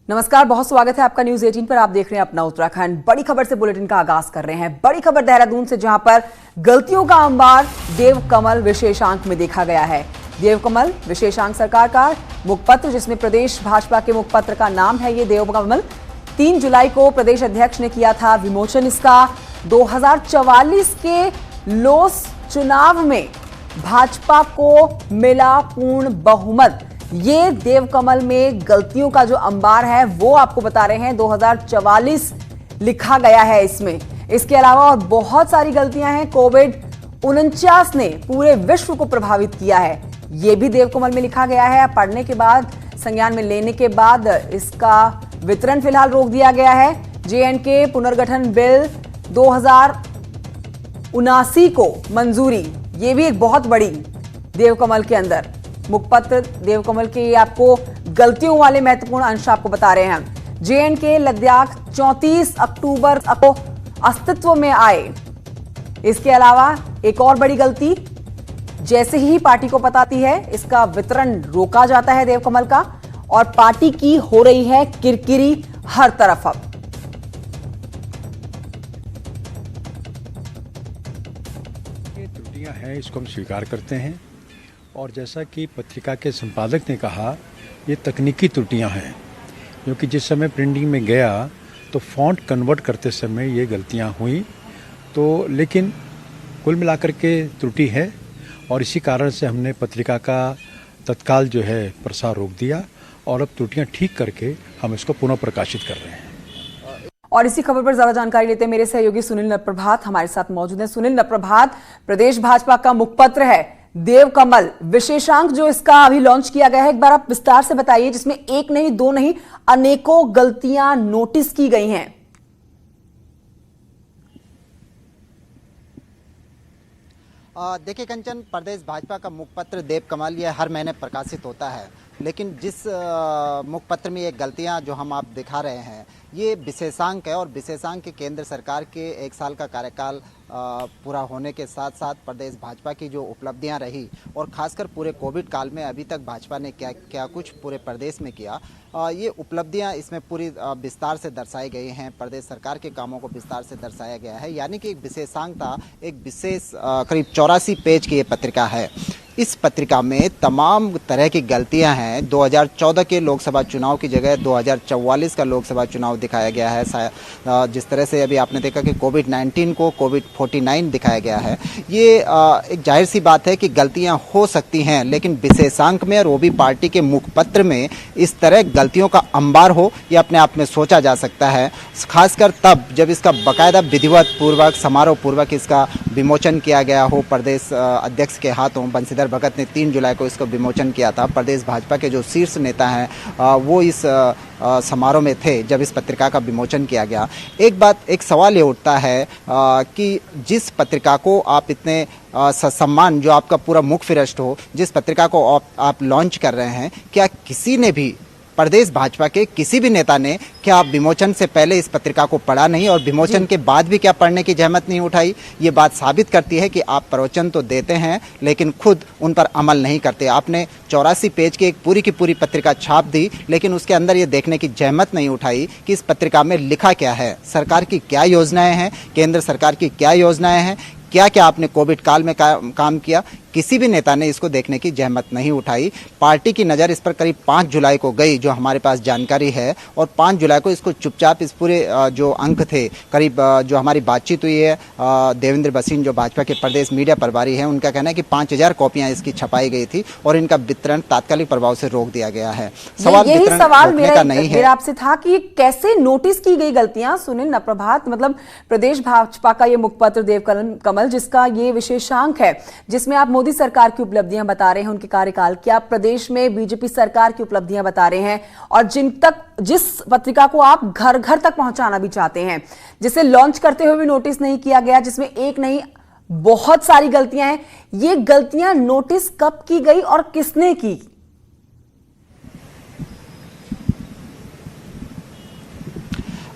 नमस्कार, बहुत स्वागत है आपका न्यूज 18 पर। आप देख रहे हैं अपना उत्तराखंड। बड़ी खबर से बुलेटिन का आगाज कर रहे हैं। बड़ी खबर देहरादून से, जहां पर गलतियों का अंबार देवकमल विशेषांक में देखा गया है। देवकमल विशेषांक सरकार का मुखपत्र, जिसमें प्रदेश भाजपा के मुखपत्र का नाम है ये देवकमल। 3 जुलाई को प्रदेश अध्यक्ष ने किया था विमोचन इसका। 2044 के लोस चुनाव में भाजपा को मिला पूर्ण बहुमत। ये देवकमल में गलतियों का जो अंबार है वो आपको बता रहे हैं। 2044 लिखा गया है इसमें। इसके अलावा और बहुत सारी गलतियां हैं। कोविड-49 ने पूरे विश्व को प्रभावित किया है, ये भी देवकमल में लिखा गया है। पढ़ने के बाद, संज्ञान में लेने के बाद इसका वितरण फिलहाल रोक दिया गया है। जे.एंड.के पुनर्गठन बिल 2079 को मंजूरी, ये भी एक बहुत बड़ी देवकमल के अंदर मुखपत्र देवकमल के ये आपको गलतियों वाले महत्वपूर्ण अंश आपको बता रहे हैं। जे.एंड.के लद्दाख 34 अक्टूबर को अस्तित्व में आए। इसके अलावा एक और बड़ी गलती, जैसे ही पार्टी को पता थी है, इसका वितरण रोका जाता है देवकमल का, और पार्टी की हो रही है किरकिरी हर तरफ। अब ये त्रुटियां हैं, इसको हम स्वीकार करते हैं। और जैसा कि पत्रिका के संपादक ने कहा, ये तकनीकी त्रुटियां हैं, क्योंकि जिस समय प्रिंटिंग में गया तो फॉन्ट कन्वर्ट करते समय ये गलतियां हुई। तो लेकिन कुल मिलाकर के त्रुटि है, और इसी कारण से हमने पत्रिका का तत्काल जो है प्रसार रोक दिया, और अब त्रुटियां ठीक करके हम इसको पुनः प्रकाशित कर रहे हैं। और इसी खबर पर ज्यादा जानकारी लेते हैं मेरे सहयोगी सुनील नरप्रभात हमारे साथ मौजूद हैं। सुनील नरप्रभात, प्रदेश भाजपा का मुखपत्र है देवकमल विशेषांक, जो इसका अभी लॉन्च किया गया है, एक बार आप विस्तार से बताइए, जिसमें एक नहीं, दो नहीं, अनेकों गलतियां नोटिस की गई हैं। देखिए कंचन, प्रदेश भाजपा का मुखपत्र देवकमल ये हर महीने प्रकाशित होता है, लेकिन जिस मुखपत्र में ये गलतियां जो हम आप दिखा रहे हैं, ये विशेषांक है। और विशेषांक के केंद्र सरकार के 1 साल का कार्यकाल पूरा होने के साथ साथ प्रदेश भाजपा की जो उपलब्धियां रही, और खासकर पूरे कोविड काल में अभी तक भाजपा ने क्या क्या कुछ पूरे प्रदेश में किया, ये उपलब्धियां इसमें पूरी विस्तार से दर्शाई गई हैं। प्रदेश सरकार के कामों को विस्तार से दर्शाया गया है, यानी कि एक विशेषांक था, एक विशेष करीब 84 पेज की ये पत्रिका है। इस पत्रिका में तमाम तरह की गलतियां हैं। 2014 के लोकसभा चुनाव की जगह 2044 का लोकसभा चुनाव दिखाया गया है। जिस तरह से अभी आपने देखा कि कोविड-19 को कोविड-49 दिखाया गया है। ये एक जाहिर सी बात है कि गलतियां हो सकती हैं, लेकिन विशेषांक में और वो भी पार्टी के मुखपत्र में इस तरह गलतियों का अंबार हो, ये अपने आप में सोचा जा सकता है। खासकर तब जब इसका बाकायदा विधिवत पूर्वक, समारोह पूर्वक इसका विमोचन किया गया हो प्रदेश अध्यक्ष के हाथों। बंशीधर भगत ने 3 जुलाई को इसको विमोचन किया था। प्रदेश भाजपा के जो शीर्ष नेता हैं वो इस समारोह में थे जब इस पत्रिका का विमोचन किया गया। एक सवाल ये उठता है कि जिस पत्रिका को आप इतने सम्मान, जो आपका पूरा मुख फिरस्त हो, जिस पत्रिका को आप लॉन्च कर रहे हैं, क्या किसी ने भी, प्रदेश भाजपा के किसी भी नेता ने क्या विमोचन से पहले इस पत्रिका को पढ़ा नहीं, और विमोचन के बाद भी क्या पढ़ने की जहमत नहीं उठाई? ये बात साबित करती है कि आप प्रवचन तो देते हैं, लेकिन खुद उन पर अमल नहीं करते। आपने 84 पेज की एक पूरी की पूरी पत्रिका छाप दी, लेकिन उसके अंदर ये देखने की जहमत नहीं उठाई कि इस पत्रिका में लिखा क्या है, सरकार की क्या योजनाएं हैं, केंद्र सरकार की क्या योजनाएं हैं, क्या क्या आपने कोविड काल में काम किया। किसी भी नेता ने इसको देखने की जहमत नहीं उठाई। पार्टी की नज़र इस पर करीब 5 जुलाई को गई, जो हमारे पास जानकारी है, और 5 जुलाई को इसको चुपचाप, इस पूरे जो अंक थे, करीब जो हमारी बातचीत हुई है, देवेंद्र भसीन जो भाजपा के प्रदेश मीडिया प्रभारी हैं, उनका कहना है कि 5000 कॉपियां इसकी छपाई गई थी, और इनका वितरण तात्कालिक प्रभाव से रोक दिया गया है। सवाल मेरा आपसे था कि कैसे नोटिस की गई गलतियां। सुनील नरप्रभात, मतलब प्रदेश भाजपा का ये मुखपत्र देवकमल, जिसका ये विशेषांक है, जिसमें आप मोदी सरकार की उपलब्धियां बता रहे हैं, उनके कार्यकाल की, आप प्रदेश में बीजेपी सरकार की उपलब्धियां बता रहे हैं, और जिस पत्रिका को आप घर घर तक पहुंचाना भी चाहते हैं, जिसे लॉन्च करते हुए भी नोटिस नहीं किया गया, जिसमें एक नहीं बहुत सारी गलतियां हैं। ये गलतियां नोटिस कब की गई और किसने की?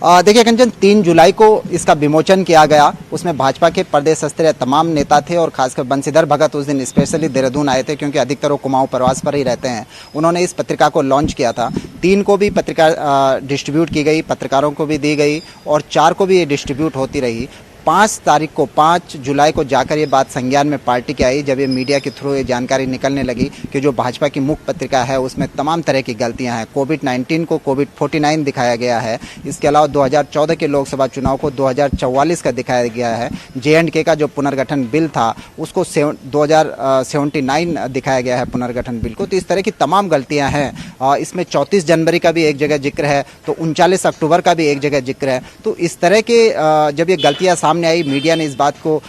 देखिए कंचन, 3 जुलाई को इसका विमोचन किया गया। उसमें भाजपा के प्रदेश स्तरीय तमाम नेता थे और खासकर बंशीधर भगत उस दिन स्पेशली देहरादून आए थे, क्योंकि अधिकतर वो कुमाऊं प्रवास पर ही रहते हैं। उन्होंने इस पत्रिका को लॉन्च किया था। 3 को भी पत्रिका डिस्ट्रीब्यूट की गई, पत्रकारों को भी दी गई और 4 को भी ये डिस्ट्रीब्यूट होती रही। 5 जुलाई को जाकर ये बात संज्ञान में पार्टी की आई, जब ये मीडिया के थ्रू ये जानकारी निकलने लगी कि जो भाजपा की मुख्य पत्रिका है उसमें तमाम तरह की गलतियां हैं। कोविड-19 को कोविड-49 दिखाया गया है। इसके अलावा 2014 के लोकसभा चुनाव को 2044 का दिखाया गया है। J&K का जो पुनर्गठन बिल था उसको 2079 दिखाया गया है पुनर्गठन बिल को। तो इस तरह की तमाम गलतियाँ हैं। इसमें 34 जनवरी का भी एक जगह जिक्र है, तो 39 अक्टूबर का भी एक जगह जिक्र है। तो इस तरह के जब ये गलतियाँ सामने आई, मीडिया ने इस बात को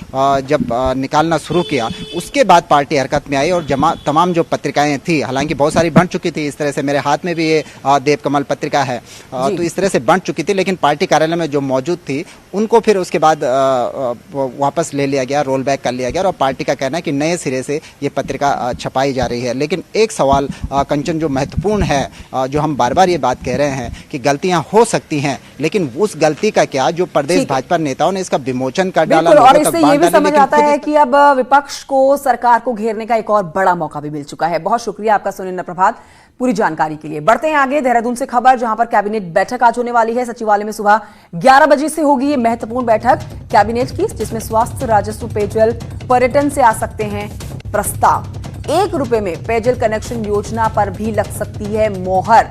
जब निकालना शुरू किया, उसके बाद पार्टी हरकत में आई और तमाम जो पत्रिकाएं थी, हालांकि बहुत सारी बंट चुकी थी। इस तरह से मेरे हाथ में भी ये देव कमल पत्रिका है, तो इस तरह से बंट चुकी थी, लेकिन पार्टी कार्यालय में जो मौजूद थी उनको फिर उसके बाद वापस ले लिया गया, रोल बैक कर लिया गया और पार्टी का कहना है कि नए सिरे से ये पत्रिका छपाई जा रही है। लेकिन एक सवाल कंचन जो महत्वपूर्ण है, जो हम बार बार ये बात कह रहे हैं कि गलतियां हो सकती हैं, लेकिन उस गलती का क्या जो प्रदेश भाजपा नेताओं ने इसका विमोचन कर डाला। और इससे ये भी समझ आता है कि अब विपक्ष को सरकार को घेरने का एक और बड़ा मौका भी मिल चुका है। बहुत शुक्रिया आपका सुनील प्रभात पूरी जानकारी के लिए। बढ़ते हैं आगे देहरादून से खबर, जहां पर कैबिनेट बैठक आज होने वाली है। सचिवालय में सुबह 11 बजे से होगी ये महत्वपूर्ण बैठक कैबिनेट की, जिसमें स्वास्थ्य, राजस्व, पेयजल, पर्यटन से आ सकते हैं प्रस्ताव। 1 रुपए में पेयजल कनेक्शन योजना पर भी लग सकती है मोहर।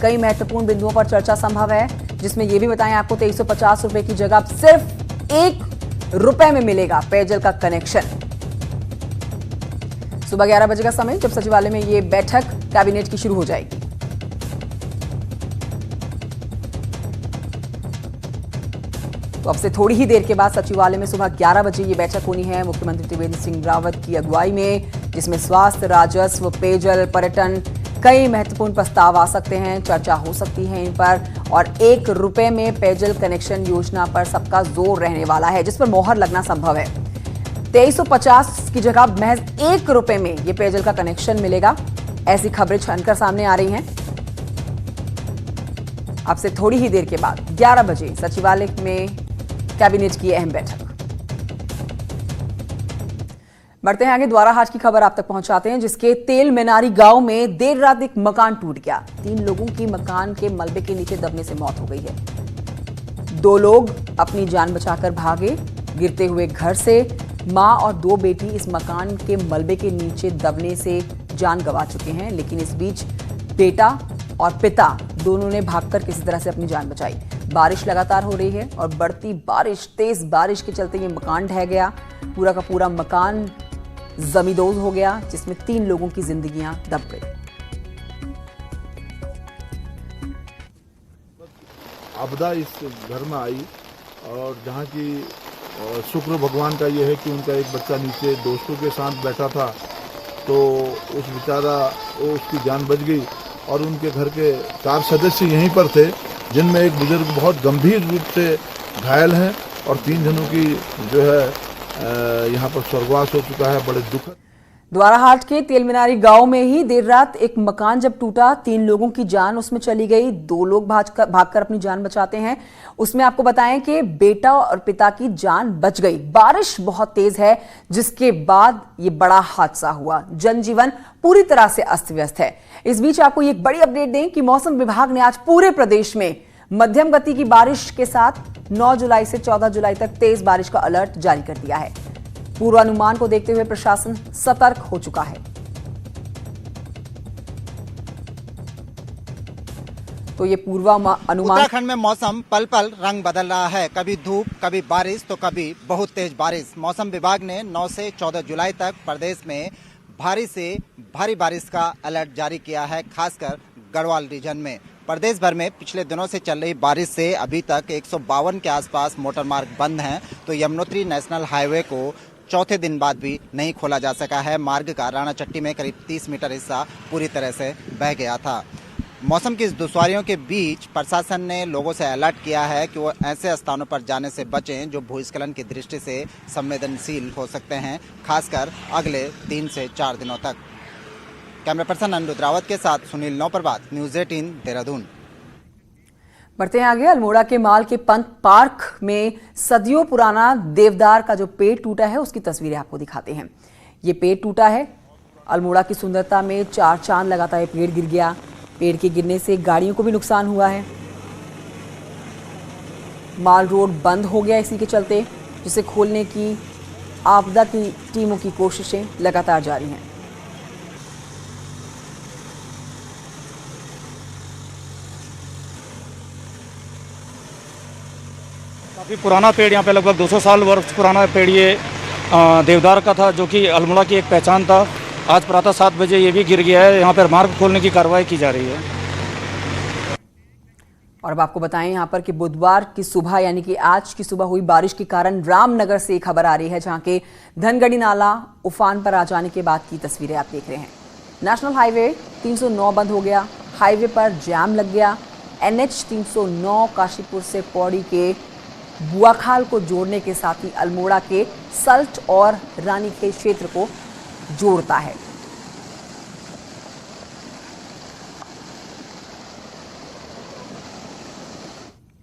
कई महत्वपूर्ण बिंदुओं पर चर्चा संभव है, जिसमें यह भी बताएं आपको 2350 रुपए की जगह सिर्फ 1 रुपए में मिलेगा पेयजल का कनेक्शन। सुबह 11 बजे का समय, जब सचिवालय में यह बैठक कैबिनेट की शुरू हो जाएगी। तो अब से थोड़ी ही देर के बाद सचिवालय में सुबह 11 बजे ये बैठक होनी है मुख्यमंत्री त्रिवेंद्र सिंह रावत की अगुवाई में, जिसमें स्वास्थ्य, राजस्व, पेयजल, पर्यटन, कई महत्वपूर्ण प्रस्ताव आ सकते हैं, चर्चा हो सकती है इन पर। और 1 रुपए में पेयजल कनेक्शन योजना पर सबका जोर रहने वाला है, जिस पर मोहर लगना संभव है। 2350 की जगह महज 1 रुपए में यह पेयजल का कनेक्शन मिलेगा, ऐसी खबरें छनकर सामने आ रही हैं। अब से थोड़ी ही देर के बाद 11 बजे सचिवालय में कैबिनेट की अहम बैठक। बढ़ते हैं आगे, द्वाराहाट की खबर आप तक पहुंचाते हैं, जिसके तेल मीनारी गांव में देर रात एक मकान टूट गया। 3 लोगों की मकान के मलबे के नीचे दबने से मौत हो गई है। 2 लोग अपनी जान बचाकर भागे गिरते हुए घर से। मां और 2 बेटी इस मकान के मलबे के नीचे दबने से जान गंवा चुके हैं, लेकिन इस बीच बेटा और पिता दोनों ने भागकर किसी तरह से अपनी जान बचाई। बारिश लगातार हो रही है और बढ़ती बारिश, तेज बारिश के चलते ये मकान ढह गया। पूरा का पूरा मकान जमींदोज हो गया, जिसमें 3 लोगों की जिंदगियां दब गई। आपदा इस घर में आई और जहाँ की शुक्र भगवान का ये है कि उनका एक बच्चा नीचे दोस्तों के साथ बैठा था, तो उस बेचारा उसकी जान बच गई। और उनके घर के 4 सदस्य यहीं पर थे, जिनमें एक बुजुर्ग बहुत गंभीर रूप से घायल हैं और 3 जनों की जो है यहाँ पर स्वर्गवास हो चुका है। बड़े दुखद। द्वाराहाट के तेल मीनारी गांव में ही देर रात एक मकान जब टूटा, 3 लोगों की जान उसमें चली गई। 2 लोग भागकर अपनी जान बचाते हैं। उसमें आपको बताएं कि बेटा और पिता की जान बच गई। बारिश बहुत तेज है, जिसके बाद ये बड़ा हादसा हुआ। जनजीवन पूरी तरह से अस्त व्यस्त है। इस बीच आपको एक बड़ी अपडेट दें कि मौसम विभाग ने आज पूरे प्रदेश में मध्यम गति की बारिश के साथ 9 जुलाई से 14 जुलाई तक तेज बारिश का अलर्ट जारी कर दिया है। पूर्वानुमान को देखते हुए प्रशासन सतर्क हो चुका है। तो ये पूर्वानुमान। उत्तराखंड में मौसम पल पल रंग बदल रहा है, कभी धूप, कभी बारिश, तो कभी बहुत तेज बारिश। मौसम विभाग ने 9 से 14 जुलाई तक प्रदेश में भारी से भारी बारिश का अलर्ट जारी किया है, खासकर गढ़वाल रीजन में। प्रदेश भर में पिछले दिनों से चल रही बारिश से अभी तक 152 के आसपास मोटर मार्ग बंद हैं, तो यमुनोत्री नेशनल हाईवे को चौथे दिन बाद भी नहीं खोला जा सका है। मार्ग का राणा चट्टी में करीब 30 मीटर हिस्सा पूरी तरह से बह गया था। मौसम की इस दुश्वारियों के बीच प्रशासन ने लोगों से अलर्ट किया है कि वो ऐसे स्थानों पर जाने से बचें जो भूस्खलन की दृष्टि से संवेदनशील हो सकते हैं, खासकर अगले 3 से 4 दिनों तक। कैमरा पर्सन अनिरुद्ध रावत के साथ सुनील नौप्रभात, न्यूज़ 18 देहरादून। बढ़ते हैं आगे। अल्मोड़ा के माल के पंत पार्क में सदियों पुराना देवदार का जो पेड़ टूटा है उसकी तस्वीरें आपको दिखाते हैं। ये पेड़ टूटा है, अल्मोड़ा की सुंदरता में चार चांद लगाता है। पेड़ गिर गया, पेड़ के गिरने से गाड़ियों को भी नुकसान हुआ है। माल रोड बंद हो गया इसी के चलते, जिसे खोलने की आपदा की टीमों की कोशिशें लगातार जारी हैं। काफ़ी पुराना पेड़ यहाँ पे लगभग 200 साल वर्ष पुराना पेड़ ये देवदार का था, जो कि अल्मोड़ा की एक पहचान था। आज प्रातः 7 बजे ये भी गिर गया है। यहाँ पर मार्ग खोलने की कार्रवाई की जा रही है। और अब आपको बताएं यहाँ पर कि बुधवार की सुबह यानी कि आज की सुबह हुई बारिश के कारण रामनगर से एक खबर आ रही है, जहाँ के धनगढ़ी नाला उफान पर आ जाने के बाद की तस्वीरें आप देख रहे हैं। नेशनल हाईवे 309 बंद हो गया, हाईवे पर जाम लग गया। NH 309 काशीपुर से पौड़ी के बुआखाल को जोड़ने के साथ ही अल्मोड़ा के सल्ट और रानीखेत क्षेत्र को जोड़ता है।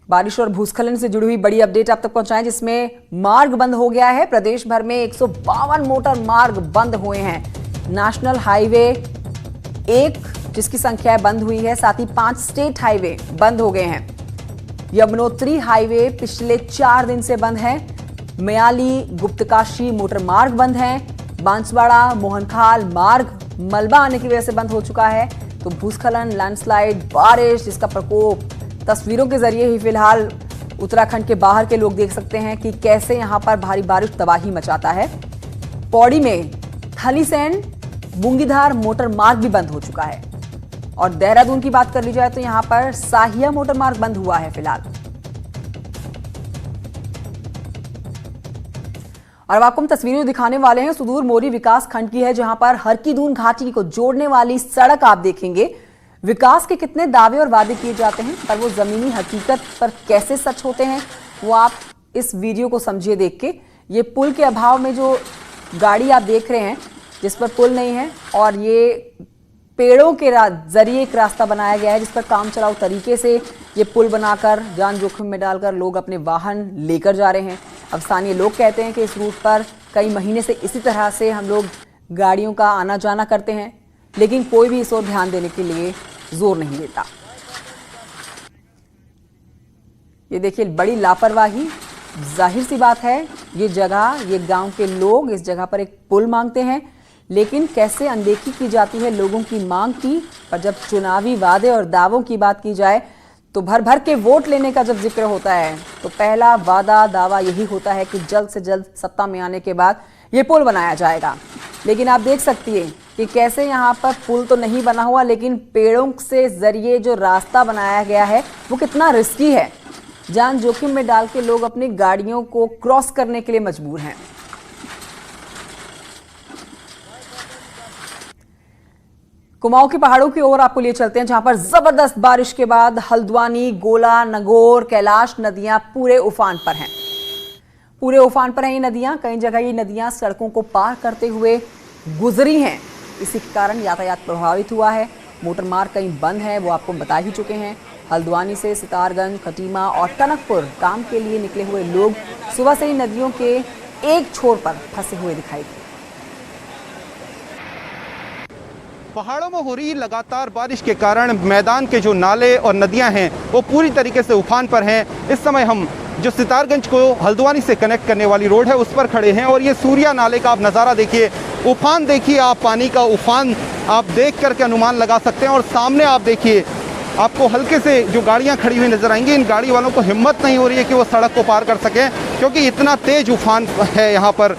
बारिश और भूस्खलन से जुड़ी हुई बड़ी अपडेट आप तक पहुंचाएं, जिसमें मार्ग बंद हो गया है। प्रदेश भर में 152 मोटर मार्ग बंद हुए हैं। नेशनल हाईवे 1 जिसकी संख्या बंद हुई है, साथ ही 5 स्टेट हाईवे बंद हो गए हैं। यमुनोत्री हाईवे पिछले 4 दिन से बंद है। मयाली गुप्तकाशी मोटर मार्ग बंद है। बांसवाड़ा मोहनखाल मार्ग मलबा आने की वजह से बंद हो चुका है। तो भूस्खलन, लैंडस्लाइड, बारिश, जिसका प्रकोप तस्वीरों के जरिए ही फिलहाल उत्तराखंड के बाहर के लोग देख सकते हैं कि कैसे यहां पर भारी बारिश तबाही मचाता है। पौड़ी में थलीसैंण बुंगीधार मोटर मार्ग भी बंद हो चुका है। और देहरादून की बात कर ली जाए तो यहां पर साहिया मोटर मार्ग बंद हुआ है फिलहाल। और अब आपको हम तस्वीरें दिखाने वाले हैं, सुदूर मोरी विकास खंड की है, जहां पर हरकीदून घाटी को जोड़ने वाली सड़क आप देखेंगे। विकास के कितने दावे और वादे किए जाते हैं, पर वो जमीनी हकीकत पर कैसे सच होते हैं, वो आप इस वीडियो को समझिए देख के। ये पुल के अभाव में जो गाड़ी आप देख रहे हैं, जिस पर पुल नहीं है, और ये पेड़ों के जरिए एक रास्ता बनाया गया है, जिस पर काम चलाऊ तरीके से ये पुल बनाकर जान जोखिम में डालकर लोग अपने वाहन लेकर जा रहे हैं। अब स्थानीय लोग कहते हैं कि इस रूट पर कई महीने से इसी तरह से हम लोग गाड़ियों का आना जाना करते हैं, लेकिन कोई भी इस ओर ध्यान देने के लिए जोर नहीं देता। ये देखिए, बड़ी लापरवाही। जाहिर सी बात है, ये जगह, ये गांव के लोग इस जगह पर एक पुल मांगते हैं, लेकिन कैसे अनदेखी की जाती है लोगों की मांग की। पर जब चुनावी वादे और दावों की बात की जाए तो भर भर के वोट लेने का जब जिक्र होता है तो पहला वादा दावा यही होता है कि जल्द से जल्द सत्ता में आने के बाद ये पुल बनाया जाएगा। लेकिन आप देख सकती हैं कि कैसे यहाँ पर पुल तो नहीं बना हुआ, लेकिन पेड़ों से जरिए जो रास्ता बनाया गया है वो कितना रिस्की है। जान जोखिम में डाल के लोग अपनी गाड़ियों को क्रॉस करने के लिए मजबूर हैं। कुमाऊं के पहाड़ों की ओर आपको लिए चलते हैं, जहां पर जबरदस्त बारिश के बाद हल्द्वानी, गोला, नगौर, कैलाश नदियां पूरे उफान पर हैं। पूरे उफान पर हैं ये नदियां। कई जगह ये नदियां सड़कों को पार करते हुए गुजरी हैं। इसी के कारण यातायात प्रभावित हुआ है। मोटर मार्ग कहीं बंद है, वो आपको बता ही चुके हैं। हल्द्वानी से सितारगंज, खटीमा और टनकपुर काम के लिए निकले हुए लोग सुबह से ही नदियों के एक छोर पर फंसे हुए दिखाई दिए। पहाड़ों में हो रही लगातार बारिश के कारण मैदान के जो नाले और नदियां हैं वो पूरी तरीके से उफान पर हैं। इस समय हम जो सितारगंज को हल्द्वानी से कनेक्ट करने वाली रोड है उस पर खड़े हैं और ये सूर्या नाले का आप नज़ारा देखिए, उफान देखिए आप, पानी का उफान आप देख करके अनुमान लगा सकते हैं। और सामने आप देखिए, आपको हल्के से जो गाड़ियां खड़ी हुई नजर आएंगी। इन गाड़ी वालों को हिम्मत नहीं हो रही है कि वो सड़क को पार कर सकें, क्योंकि इतना तेज उफान है यहाँ पर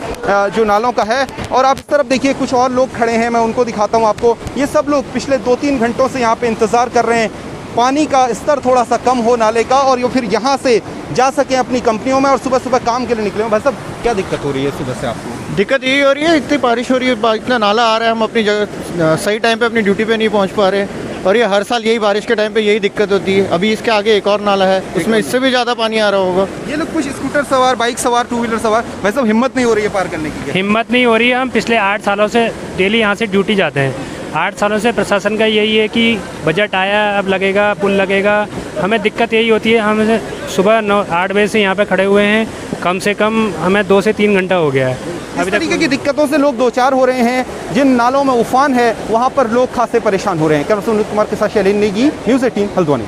जो नालों का है। और आप इस तरफ देखिए, कुछ और लोग खड़े हैं, मैं उनको दिखाता हूँ आपको। ये सब लोग पिछले 2-3 घंटों से यहाँ पे इंतज़ार कर रहे हैं पानी का स्तर थोड़ा सा कम हो नाले का, और ये फिर यहाँ से जा सकें अपनी कंपनियों में और सुबह सुबह काम के लिए निकले हो। भाई साहब, क्या दिक्कत हो रही है सुबह से आपको? दिक्कत यही हो रही है, इतनी बारिश हो रही है, इतना नाला आ रहा है, हम अपनी जगह सही टाइम पे अपनी ड्यूटी पे नहीं पहुंच पा रहे। और ये हर साल यही बारिश के टाइम पे यही दिक्कत होती है। अभी इसके आगे एक और नाला है, उसमें इससे भी ज़्यादा पानी आ रहा होगा। ये लोग कुछ स्कूटर सवार, बाइक सवार, 2 व्हीलर सवार, भाई साहब हिम्मत नहीं हो रही है पार करने की? हिम्मत नहीं हो रही है। हम पिछले 8 सालों से डेली यहाँ से ड्यूटी जाते हैं। 8 सालों से प्रशासन का यही है कि बजट आया, अब लगेगा, पुल लगेगा, हमें दिक्कत यही होती है, हम सुबह 8 बजे से यहाँ पे खड़े हुए हैं, कम से कम हमें 2 से 3 घंटा हो गया है। इस तरीके की दिक्कतों से लोग दो चार हो रहे हैं। जिन नालों में उफान है वहाँ पर लोग खासे परेशान हो रहे हैं। कैमरा सुनील कुमार के साथ Shailendra Negi, news 18 Haldwani.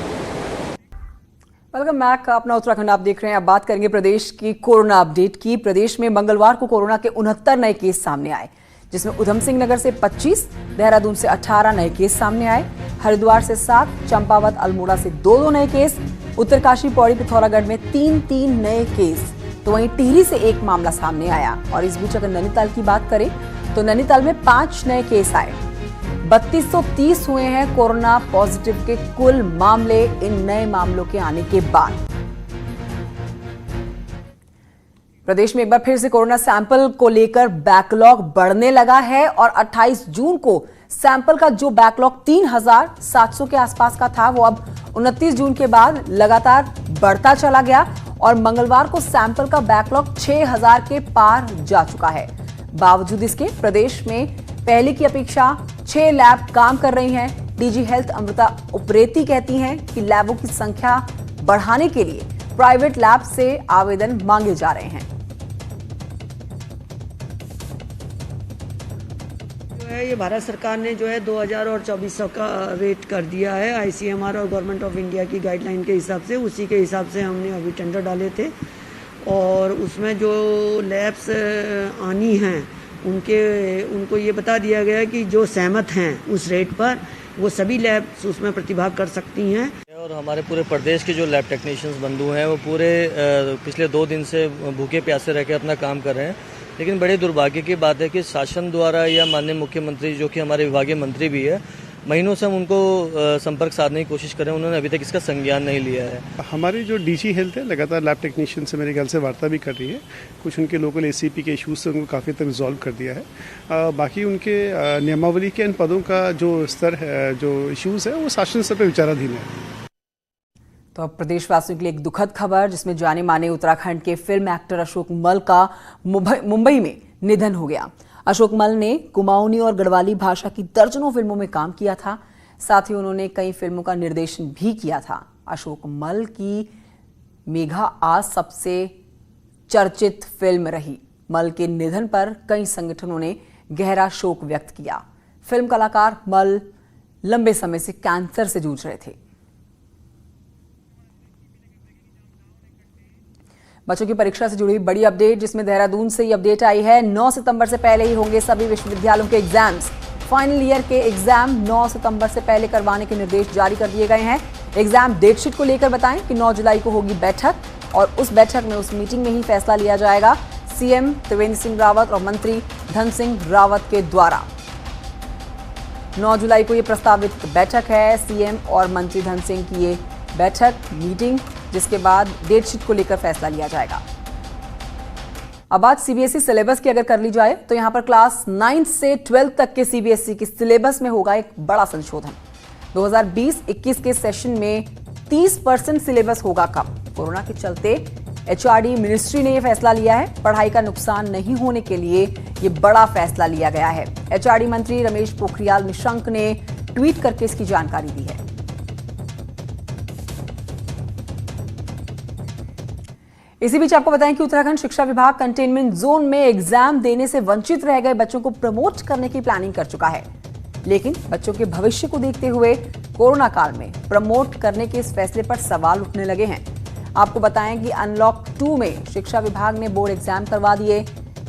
Welcome back, अपना उत्तराखंड आप देख रहे हैं। अब बात करेंगे प्रदेश की कोरोना अपडेट की। प्रदेश में मंगलवार को कोरोना के 69 नए केस सामने आए, जिसमें उधम सिंह नगर से 25, देहरादून से 18 नए केस सामने आए, हरिद्वार से 7, चंपावत अल्मोड़ा से 2 नए केस, उत्तरकाशी पौड़ी पिथौरागढ़ में 3 नए केस, तो वहीं टिहरी से 1 मामला सामने आया। और इस बीच अगर नैनीताल की बात करें तो नैनीताल में 5 नए केस आए। 3230 हुए हैं कोरोना पॉजिटिव के कुल मामले इन नए मामलों के आने के बाद। प्रदेश में एक बार फिर से कोरोना सैंपल को लेकर बैकलॉग बढ़ने लगा है और 28 जून को सैंपल का जो बैकलॉग 3700 के आसपास का था, वो अब 29 जून के बाद लगातार बढ़ता चला गया और मंगलवार को सैंपल का बैकलॉग 6000 के पार जा चुका है। बावजूद इसके प्रदेश में पहले की अपेक्षा 6 लैब काम कर रही हैं। डीजी हेल्थ अमृता उप्रेती कहती हैं कि लैबों की संख्या बढ़ाने के लिए प्राइवेट लैब से आवेदन मांगे जा रहे हैं। ये भारत सरकार ने जो है 2000 और 2400 का रेट कर दिया है आईसीएमआर और गवर्नमेंट ऑफ इंडिया की गाइडलाइन के हिसाब से। उसी के हिसाब से हमने अभी टेंडर डाले थे और उसमें जो लैब्स आनी हैं उनको ये बता दिया गया कि जो सहमत हैं उस रेट पर वो सभी लैब्स उसमें प्रतिभाग कर सकती हैं। और हमारे पूरे प्रदेश के जो लैब टेक्नीशियंस बंधु हैं वो पूरे पिछले 2 दिन से भूखे प्यासे रह के अपना काम कर रहे हैं। लेकिन बड़े दुर्भाग्य की बात है कि शासन द्वारा या माननीय मुख्यमंत्री जो कि हमारे विभागीय मंत्री भी है, महीनों से हम उनको संपर्क साधने की कोशिश कर रहे हैं, उन्होंने अभी तक इसका संज्ञान नहीं लिया है। हमारी जो डीजी हेल्थ है लगातार लैब टेक्नीशियन से मेरे ख्याल से वार्ता भी कर रही है। कुछ उनके लोकल एसीपी के इश्यूज से उनको काफ़ी तक रिजॉल्व कर दिया है। बाकी उनके नियमावली के इन पदों का जो स्तर है, जो इश्यूज है, वो शासन स्तर पर विचाराधीन है। तो अब प्रदेशवासियों के लिए एक दुखद खबर, जिसमें जाने माने उत्तराखंड के फिल्म एक्टर अशोक मल का मुंबई में निधन हो गया। अशोक मल ने कुमाऊनी और गढ़वाली भाषा की दर्जनों फिल्मों में काम किया था। साथ ही उन्होंने कई फिल्मों का निर्देशन भी किया था। अशोक मल की मेघा आज सबसे चर्चित फिल्म रही। मल के निधन पर कई संगठनों ने गहरा शोक व्यक्त किया। फिल्म कलाकार मल लंबे समय से कैंसर से जूझ रहे थे। बच्चों की परीक्षा से जुड़ी बड़ी अपडेट, जिसमें देहरादून से ये अपडेट आई है। 9 सितंबर से पहले ही होंगे सभी विश्वविद्यालयों के एग्जाम्स। फाइनल ईयर के एग्जाम 9 सितंबर से पहले करवाने के निर्देश जारी कर दिए गए हैं। एग्जाम डेटशीट को लेकर बताएं कि 9 जुलाई को होगी बैठक और उस बैठक में, उस मीटिंग में ही फैसला लिया जाएगा सीएम त्रिवेंद्र सिंह रावत और मंत्री धन सिंह रावत के द्वारा। 9 जुलाई को ये प्रस्तावित बैठक है, सीएम और मंत्री धन सिंह की ये बैठक मीटिंग, जिसके बाद डेटशीट को लेकर फैसला लिया जाएगा। अब बात सीबीएसई सिलेबस की अगर कर ली जाए तो यहां पर क्लास 9 से 12 तक के सीबीएसई के सिलेबस में होगा एक बड़ा संशोधन। 2020-21 के सेशन में 30% सिलेबस होगा कम। कोरोना के चलते एचआरडी मिनिस्ट्री ने यह फैसला लिया है। पढ़ाई का नुकसान नहीं होने के लिए ये बड़ा फैसला लिया गया है। एचआरडी मंत्री रमेश पोखरियाल निशंक ने ट्वीट करके इसकी जानकारी दी है। इसी बीच आपको बताएं कि उत्तराखंड शिक्षा विभाग कंटेनमेंट जोन में एग्जाम देने से वंचित रह गए बच्चों को प्रमोट करने की प्लानिंग कर चुका है। लेकिन बच्चों के भविष्य को देखते हुए कोरोना काल में प्रमोट करने के इस फैसले पर सवाल उठने लगे हैं। आपको बताएं कि अनलॉक 2 में शिक्षा विभाग ने बोर्ड एग्जाम करवा दिए,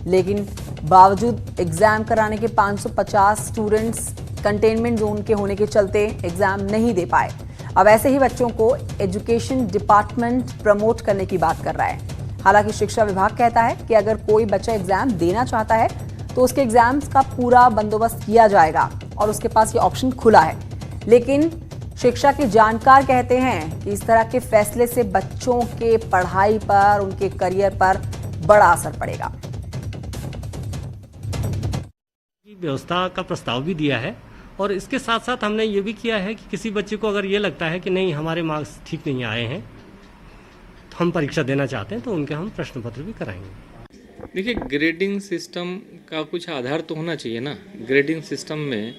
लेकिन बावजूद एग्जाम कराने के 550 स्टूडेंट्स कंटेनमेंट जोन के होने के चलते एग्जाम नहीं दे पाए। अब ऐसे ही बच्चों को एजुकेशन डिपार्टमेंट प्रमोट करने की बात कर रहा है। हालांकि शिक्षा विभाग कहता है कि अगर कोई बच्चा एग्जाम देना चाहता है तो उसके एग्जाम्स का पूरा बंदोबस्त किया जाएगा और उसके पास ये ऑप्शन खुला है। लेकिन शिक्षा के जानकार कहते हैं कि इस तरह के फैसले से बच्चों के पढ़ाई पर, उनके करियर पर बड़ा असर पड़ेगा। व्यवस्था का प्रस्ताव भी दिया है और इसके साथ साथ हमने ये भी किया है कि किसी बच्चे को अगर ये लगता है कि नहीं हमारे मार्क्स ठीक नहीं आए हैं, तो हम परीक्षा देना चाहते हैं, तो उनके हम प्रश्न पत्र भी कराएंगे। देखिए, ग्रेडिंग सिस्टम का कुछ आधार तो होना चाहिए ना। ग्रेडिंग सिस्टम में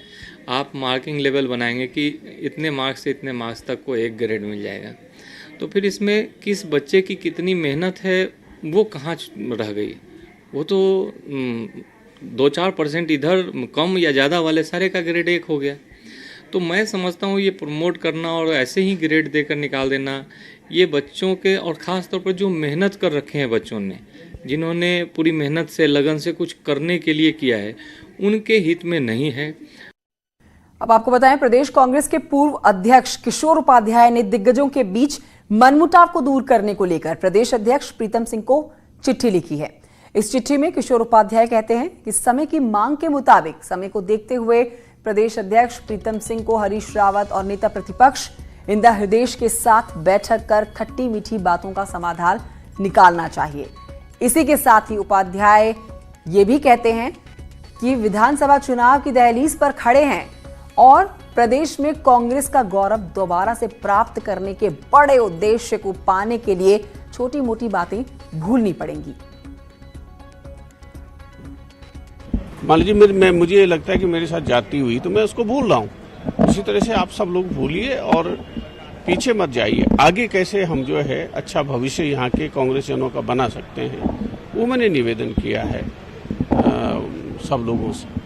आप मार्किंग लेवल बनाएंगे कि इतने मार्क्स से इतने मार्क्स तक को एक ग्रेड मिल जाएगा, तो फिर इसमें किस बच्चे की कितनी मेहनत है वो कहाँ रह गई? वो तो 2-4% इधर कम या ज़्यादा वाले सारे का ग्रेड 1 हो गया। तो मैं समझता हूँ ये प्रमोट करना और ऐसे ही ग्रेड देकर निकाल देना, ये बच्चों के और ख़ास तौर पर जो मेहनत कर रखे हैं बच्चों ने, जिन्होंने पूरी मेहनत से लगन से कुछ करने के लिए किया है, उनके हित में नहीं है। अब आपको बताएं, प्रदेश कांग्रेस के पूर्व अध्यक्ष किशोर उपाध्याय ने दिग्गजों के बीच मनमुटाव को दूर करने को लेकर प्रदेश अध्यक्ष प्रीतम सिंह को चिट्ठी लिखी है। इस चिट्ठी में किशोर उपाध्याय कहते हैं कि समय की मांग के मुताबिक समय को देखते हुए प्रदेश अध्यक्ष प्रीतम सिंह को हरीश रावत और नेता प्रतिपक्ष इंदिरा हृदयेश के साथ बैठक कर खट्टी मीठी बातों का समाधान निकालना चाहिए। इसी के साथ ही उपाध्याय ये भी कहते हैं कि विधानसभा चुनाव की दहलीज पर खड़े हैं और प्रदेश में कांग्रेस का गौरव दोबारा से प्राप्त करने के बड़े उद्देश्य को पाने के लिए छोटी मोटी बातें भूलनी पड़ेंगी। मान लीजिए मुझे ये लगता है कि मेरे साथ जाती हुई तो मैं उसको भूल रहा हूँ। इसी तरह से आप सब लोग भूलिए और पीछे मत जाइए। आगे कैसे हम जो है अच्छा भविष्य यहाँ के कांग्रेसियनों का बना सकते हैं, वो मैंने निवेदन किया है सब लोगों से।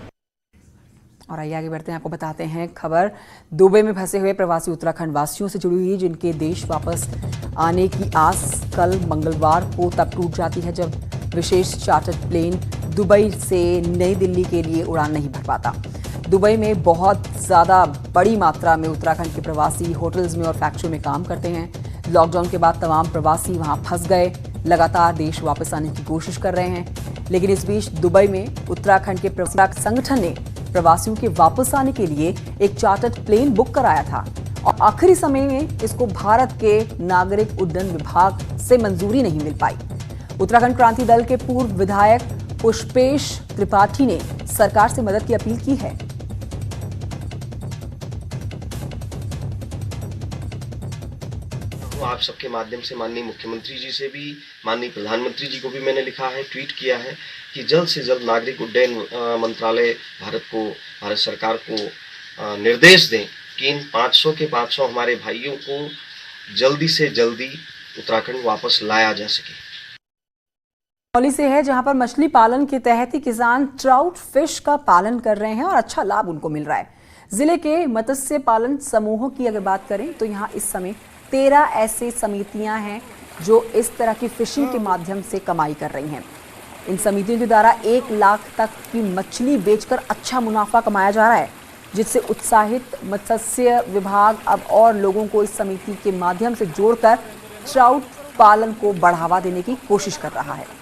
और आइए आगे बढ़ते हैं, आपको बताते हैं खबर दुबई में फंसे हुए प्रवासी उत्तराखंड वासियों से जुड़ी हुई, जिनके देश वापस आने की आस कल मंगलवार को तब टूट जाती है जब विशेष चार्टर्ड प्लेन दुबई से नई दिल्ली के लिए उड़ान नहीं भर पाता। दुबई में बहुत ज़्यादा बड़ी मात्रा में उत्तराखंड के प्रवासी होटल्स में और फैक्ट्री में काम करते हैं। लॉकडाउन के बाद तमाम प्रवासी वहां फंस गए, लगातार देश वापस आने की कोशिश कर रहे हैं। लेकिन इस बीच दुबई में उत्तराखंड के प्रवासी संगठन ने प्रवासियों के वापस आने के लिए एक चार्टर्ड प्लेन बुक कराया था और आखिरी समय में इसको भारत के नागरिक उड्डयन विभाग से मंजूरी नहीं मिल पाई। उत्तराखंड क्रांति दल के पूर्व विधायक पुष्पेश त्रिपाठी ने सरकार से मदद की अपील की है। आप सबके माध्यम से माननीय मुख्यमंत्री जी से भी, माननीय प्रधानमंत्री जी को भी मैंने लिखा है, ट्वीट किया है कि जल्द से जल्द नागरिक उड्डयन मंत्रालय भारत सरकार को निर्देश दें कि इन 500 के 500 हमारे भाइयों को जल्दी से जल्दी उत्तराखंड वापस लाया जा सके। मौली से है, जहां पर मछली पालन के तहत ही किसान ट्राउट फिश का पालन कर रहे हैं और अच्छा लाभ उनको मिल रहा है। जिले के मत्स्य पालन समूहों की अगर बात करें तो यहाँ इस समय 13 ऐसे समितियां हैं जो इस तरह की फिशिंग के माध्यम से कमाई कर रही हैं। इन समितियों के द्वारा 1 लाख तक की मछली बेचकर अच्छा मुनाफा कमाया जा रहा है, जिससे उत्साहित मत्स्य विभाग अब और लोगों को इस समिति के माध्यम से जोड़कर ट्राउट पालन को बढ़ावा देने की कोशिश कर रहा है।